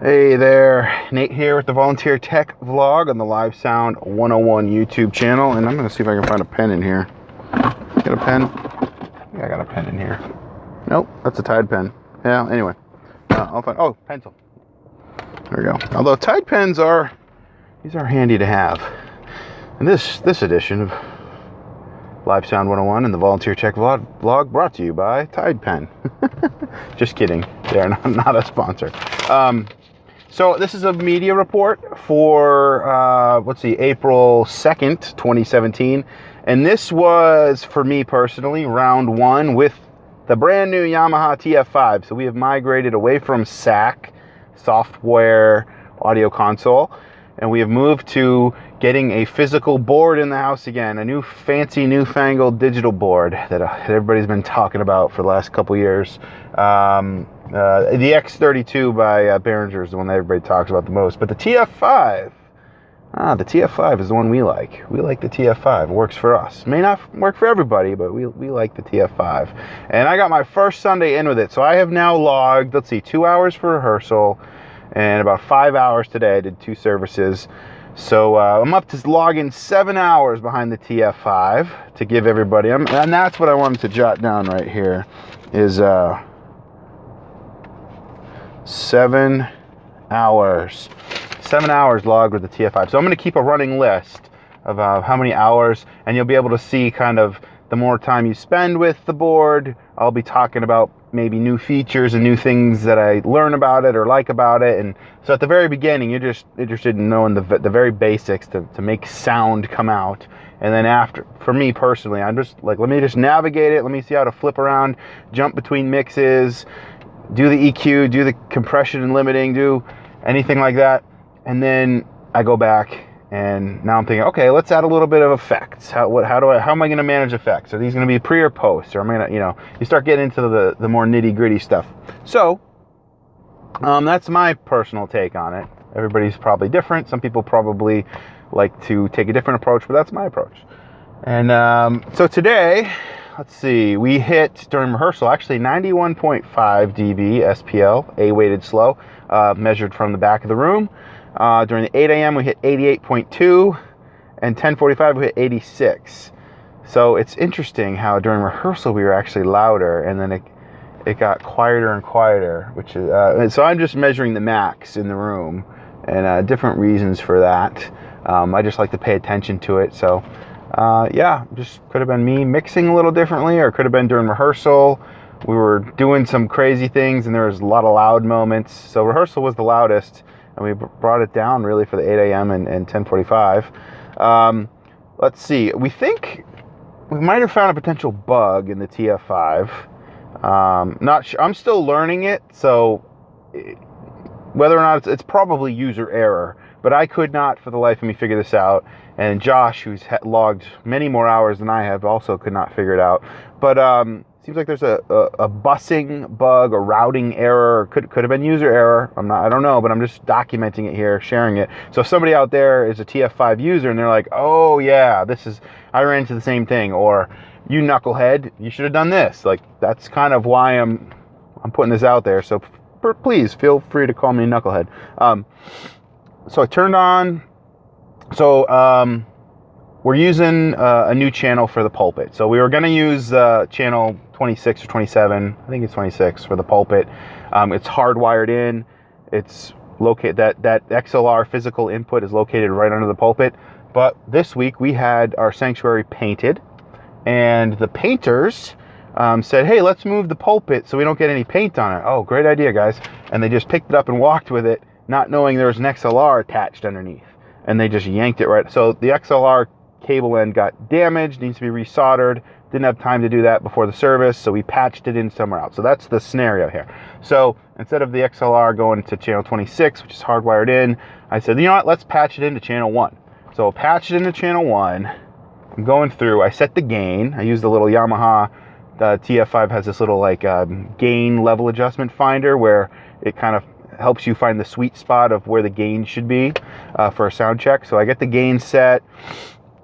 Hey there, Nate here with the Volunteer Tech Vlog on the Live Sound 101 YouTube channel, and I'm going to see if I can find a pen in here. Got a pen? Yeah, I got a pen in here. Nope, that's a Tide pen. Yeah, anyway, I'll find, oh, pencil. There we go. Although Tide pens are handy to have. And this edition of Live Sound 101 and the Volunteer Tech Vlog brought to you by Tide Pen. Just kidding, they're not a sponsor. So this is a media report for, let's see, April 2nd, 2017. And this was, for me personally, round one with the brand new Yamaha TF5. So we have migrated away from SAC, software audio console, and we have moved to getting a physical board in the house again, a new fancy newfangled digital board that everybody's been talking about for the last couple years. The X32 by Behringer is the one that everybody talks about the most, but the TF5, the TF5 is the one we like. We like the TF5. It works for us. May not work for everybody, but we like the TF5. And I got my first Sunday in with it, so I have now logged, let's see, 2 hours for rehearsal and about 5 hours today. I did 2 services. So I'm up to logging 7 hours behind the TF5 to give everybody, and that's what I wanted to jot down right here, is 7 hours. 7 hours logged with the TF5. So I'm going to keep a running list of how many hours, and you'll be able to see kind of the more time you spend with the board. I'll be talking about maybe new features and new things that I learn about it or like about it. And so at the very beginning, you're just interested in knowing the very basics to make sound come out. And then after, for me personally, I'm just like, let me just navigate it. Let me see how to flip around, jump between mixes, do the EQ, do the compression and limiting, do anything like that. And then I go back, and now I'm thinking, okay, let's add a little bit of effects. How am I going to manage effects? Are these going to be pre or post? Or am I going to, you start getting into the more nitty gritty stuff. So that's my personal take on it. Everybody's probably different. Some people probably like to take a different approach, but that's my approach. And so today, let's see, we hit during rehearsal actually 91.5 dB SPL, A-weighted slow, measured from the back of the room. During the 8 a.m. we hit 88.2, and 10:45 we hit 86. So it's interesting how during rehearsal we were actually louder, and then it got quieter and quieter, which is so I'm just measuring the max in the room, and different reasons for that. I just like to pay attention to it. So yeah, just could have been me mixing a little differently, or could have been during rehearsal. We were doing some crazy things, and there was a lot of loud moments. So rehearsal was the loudest, and we brought it down really for the 8 a.m. and 10:45. Let's see. We think we might have found a potential bug in the TF5. Not sure. I'm still learning it, so whether or not it's probably user error. But I could not, for the life of me, figure this out. And Josh, who's logged many more hours than I have, also could not figure it out. But seems like there's a busing bug, a routing error. Could have been user error. I don't know, but I'm just documenting it here, sharing it. So if somebody out there is a TF5 user and they're like, oh yeah, I ran into the same thing, or you knucklehead, you should have done this. Like, that's kind of why I'm putting this out there. So please feel free to call me knucklehead. So I turned on. So we're using a new channel for the pulpit. So we were going to use channel 26 or 27. I think it's 26 for the pulpit. It's hardwired in. It's located, that XLR physical input is located right under the pulpit. But this week we had our sanctuary painted, and the painters said, hey, let's move the pulpit so we don't get any paint on it. Oh, great idea, guys. And they just picked it up and walked with it, not knowing there was an XLR attached underneath. And they just yanked it right. So the XLR cable end got damaged, needs to be resoldered. Didn't have time to do that before the service, so we patched it in somewhere else. So that's the scenario here. So instead of the XLR going to channel 26, which is hardwired in, I said, you know what, let's patch it into channel 1. So patch it into channel 1. I'm going through, I set the gain. I used the little Yamaha, the TF5 has this little like gain level adjustment finder where it kind of helps you find the sweet spot of where the gain should be for a sound check. So I get the gain set.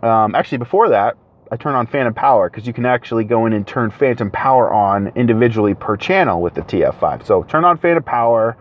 Actually, before that, I turn on phantom power, because you can actually go in and turn phantom power on individually per channel with the TF5. So turn on phantom power,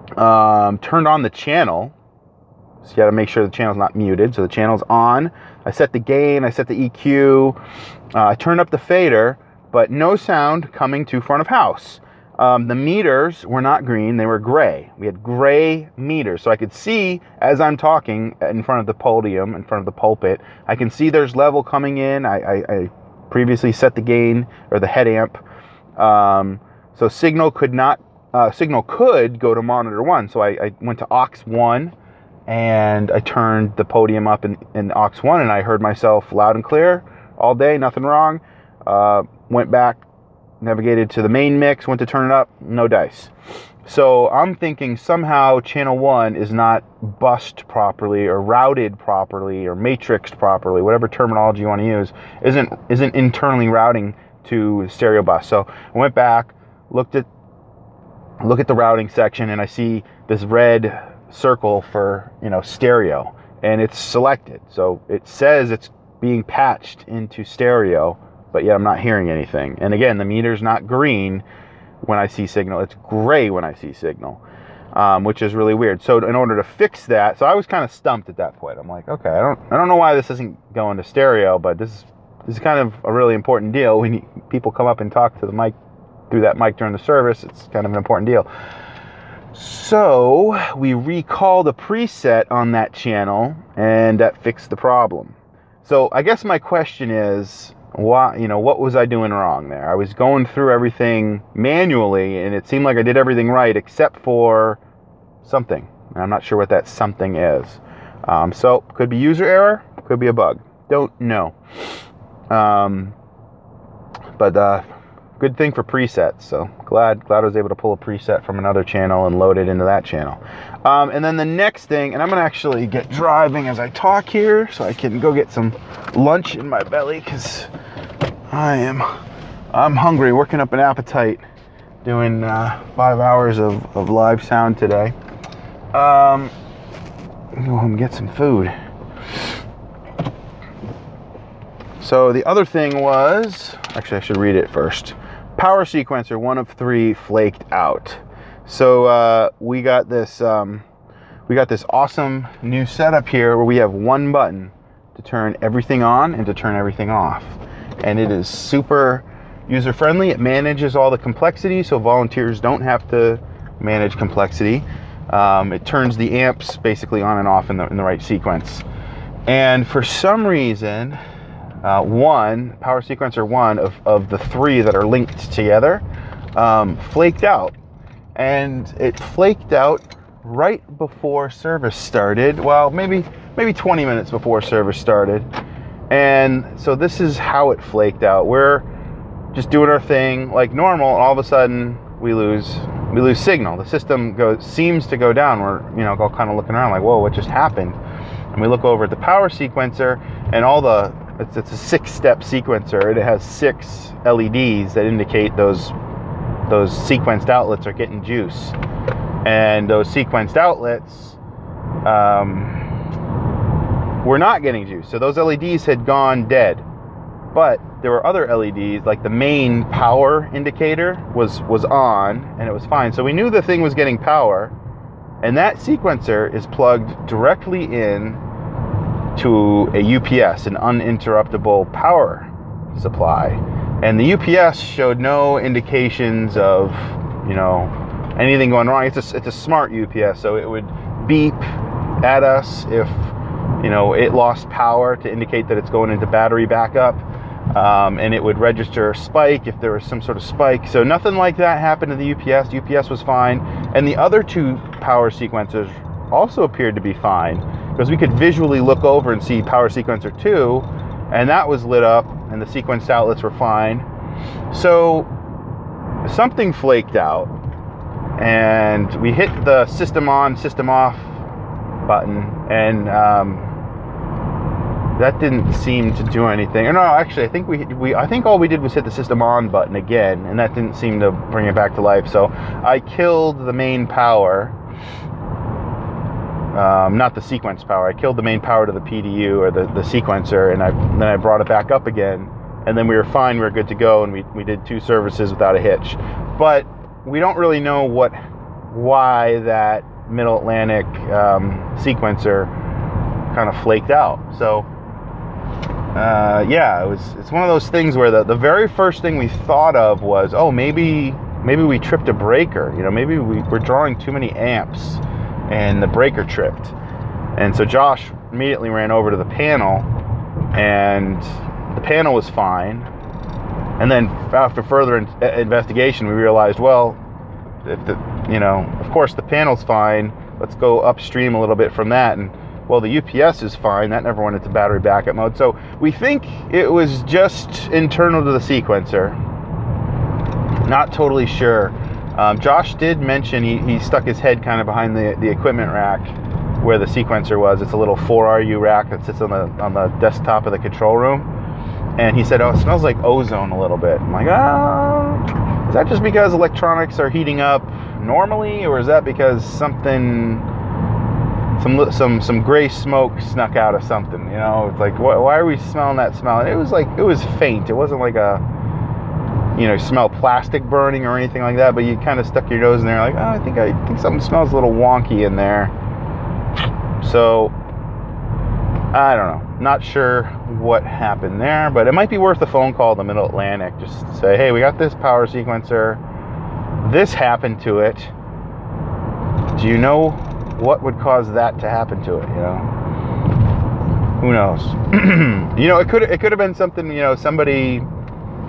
turned on the channel. So you got to make sure the channel's not muted. So the channel's on. I set the gain, I set the EQ, I turned up the fader, but no sound coming to front of house. The meters were not green, they were gray. We had gray meters. So I could see as I'm talking in front of the podium, in front of the pulpit, I can see there's level coming in. I previously set the gain or the head amp. So signal could go to monitor 1. So I went to aux 1 and I turned the podium up in aux 1 and I heard myself loud and clear all day, nothing wrong. Went back, navigated to the main mix, went to turn it up, no dice. So I'm thinking somehow channel 1 is not bussed properly or routed properly or matrixed properly, whatever terminology you want to use, isn't internally routing to stereo bus. So I went back, look at the routing section, and I see this red circle for stereo, and it's selected. So it says it's being patched into stereo, but yet I'm not hearing anything. And again, the meter's not green when I see signal, it's gray when I see signal, which is really weird. So in order to fix that, so I was kind of stumped at that point. I'm like, okay, I don't know why this isn't going to stereo, but this is kind of a really important deal. When people come up and talk to the mic through that mic during the service, it's kind of an important deal. So we recalled a preset on that channel, and that fixed the problem. So I guess my question is, why, what was I doing wrong there? I was going through everything manually, and it seemed like I did everything right except for something. And I'm not sure what that something is. So could be user error, could be a bug. Don't know. But good thing for presets. So glad I was able to pull a preset from another channel and load it into that channel. And then the next thing, and I'm gonna actually get driving as I talk here so I can go get some lunch in my belly, because I'm hungry, working up an appetite, doing 5 hours of live sound today. Go home and get some food. So the other thing was, actually I should read it first. Power sequencer 1 of 3 flaked out. So we got this awesome new setup here where we have one button to turn everything on and to turn everything off, and it is super user friendly. It manages all the complexity, so volunteers don't have to manage complexity. It turns the amps basically on and off in the right sequence. And for some reason, power sequencer 1 of the 3 that are linked together flaked out, and it flaked out right before service started. Well, maybe 20 minutes before service started. And so this is how it flaked out. We're just doing our thing like normal, and all of a sudden we lose signal. The system seems to go down. We're go kind of looking around like, whoa, what just happened? And we look over at the power sequencer, and it's a 6-step sequencer, and it has 6 LEDs that indicate those sequenced outlets are getting juice. And those sequenced outlets were not getting juice. So those LEDs had gone dead. But there were other LEDs, like the main power indicator was on, and it was fine. So we knew the thing was getting power, and that sequencer is plugged directly in to a UPS, an uninterruptible power supply. And the UPS showed no indications of, anything going wrong. It's a smart UPS, so it would beep at us if, it lost power to indicate that it's going into battery backup. And it would register a spike if there was some sort of spike. So nothing like that happened to the UPS. UPS was fine. And the other 2 power sequencers also appeared to be fine, because we could visually look over and see power sequencer 2, and that was lit up, and the sequenced outlets were fine. So something flaked out, and we hit the system on, system off button, and that didn't seem to do anything. Or no, actually, I think all we did was hit the system on button again, and that didn't seem to bring it back to life. So I killed the main power, not the sequence power. I killed the main power to the PDU or the sequencer, and then I brought it back up again, and then we were fine. We were good to go, and we did 2 services without a hitch. But we don't really know what why that Middle Atlantic sequencer kind of flaked out. So yeah, it's one of those things where the very first thing we thought of was, oh, maybe we tripped a breaker. You know, maybe we're drawing too many amps and the breaker tripped. And so Josh immediately ran over to the panel, and the panel was fine. And then after further investigation, we realized, well, of course the panel's fine. Let's go upstream a little bit from that. And well, the UPS is fine. That never went into battery backup mode. So we think it was just internal to the sequencer. Not totally sure. Josh did mention he stuck his head kind of behind the equipment rack where the sequencer was. It's a little 4RU rack that sits on the desktop of the control room. And he said, oh, it smells like ozone a little bit. I'm like, is that just because electronics are heating up normally, or is that because some gray smoke snuck out of something? You know, it's like, why are we smelling that smell? And it was faint. It wasn't like you smell plastic burning or anything like that, but you kind of stuck your nose in there like, oh, I think something smells a little wonky in there. So I don't know, not sure what happened there, but it might be worth a phone call to Middle Atlantic just to say, hey, we got this power sequencer, this happened to it, do you know what would cause that to happen to it? Who knows? It could have been something, somebody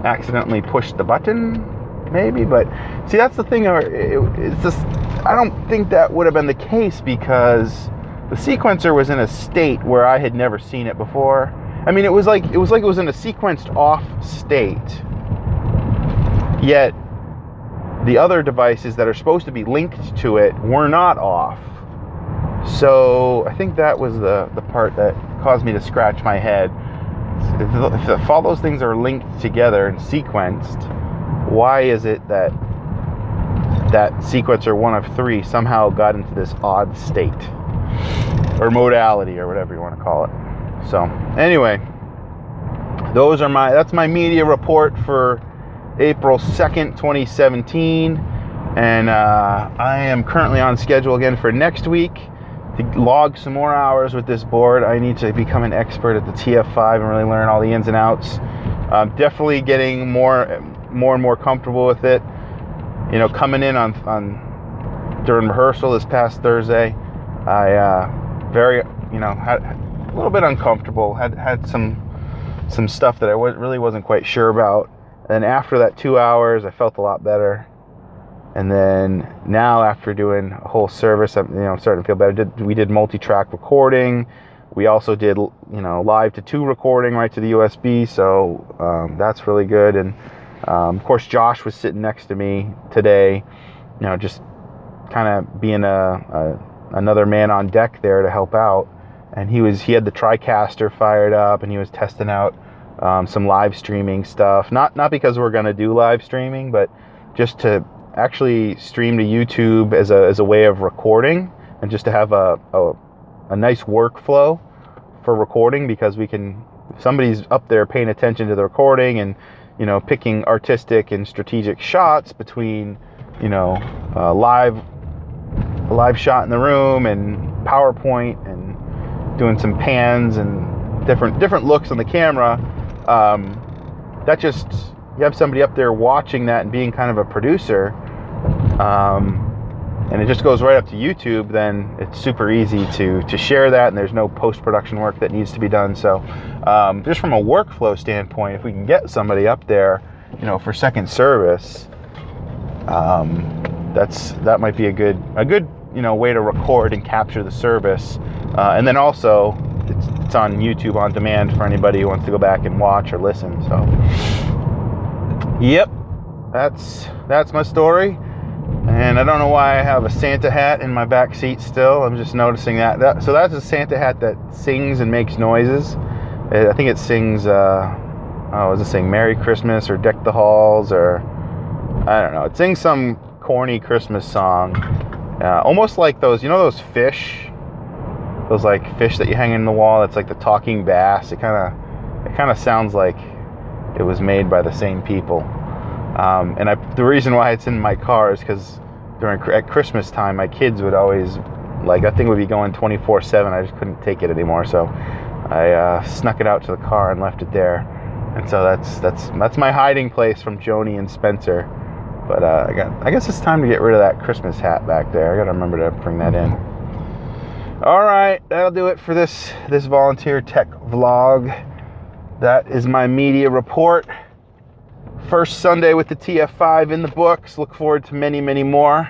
accidentally pushed the button, maybe. But see, that's the thing. It's just, I don't think that would have been the case, because the sequencer was in a state where I had never seen it before. I mean, it was like it was in a sequenced off state. Yet the other devices that are supposed to be linked to it were not off. So I think that was the part that caused me to scratch my head. If all those things are linked together and sequenced, why is it that sequencer 1 of 3 somehow got into this odd state or modality or whatever you want to call it? So anyway, that's my media report for April 2nd, 2017. And I am currently on schedule again for next week to log some more hours with this board. I need to become an expert at the TF5 and really learn all the ins and outs. Definitely getting more and more comfortable with it. Coming in on during rehearsal this past Thursday, I had a little bit uncomfortable. Had some stuff that I really wasn't quite sure about. And after that 2 hours, I felt a lot better. And then now, after doing a whole service, I'm starting to feel better. We did multi-track recording. We also did live to 2 recording right to the USB. So that's really good. And of course, Josh was sitting next to me today, just kind of being another man on deck there to help out. And he had the TriCaster fired up, and he was testing out some live streaming stuff. Not because we're going to do live streaming, but just to actually stream to YouTube as a way of recording, and just to have a nice workflow for recording, because if somebody's up there paying attention to the recording and picking artistic and strategic shots between a live shot in the room and PowerPoint and doing some pans and different looks on the camera, that just, you have somebody up there watching that and being kind of a producer, and it just goes right up to YouTube, then it's super easy to share that, and there's no post-production work that needs to be done. So just from a workflow standpoint, if we can get somebody up there, for second service, that might be a good way to record and capture the service, and then also it's on YouTube on demand for anybody who wants to go back and watch or listen. So yep, that's my story. And I don't know why I have a Santa hat in my back seat still. I'm just noticing that. So that's a Santa hat that sings and makes noises. I think it sings, does it sing Merry Christmas or Deck the Halls, or I don't know. It sings some corny Christmas song. Almost like those fish, those like fish that you hang in the wall. That's like the talking bass. It kind of sounds like it was made by the same people. And the reason why it's in my car is because at Christmas time, my kids would always, like, that thing would be going 24/7. I just couldn't take it anymore, so I snuck it out to the car and left it there. And so that's my hiding place from Joni and Spencer. But I guess it's time to get rid of that Christmas hat back there. I gotta remember to bring that in. All right, that'll do it for this volunteer tech vlog. That is my media report. First Sunday with the TF5 in the books. Look forward to many, many more.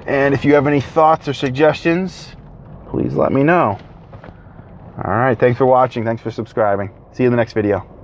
And if you have any thoughts or suggestions, please let me know. All right, thanks for watching. Thanks for subscribing. See you in the next video.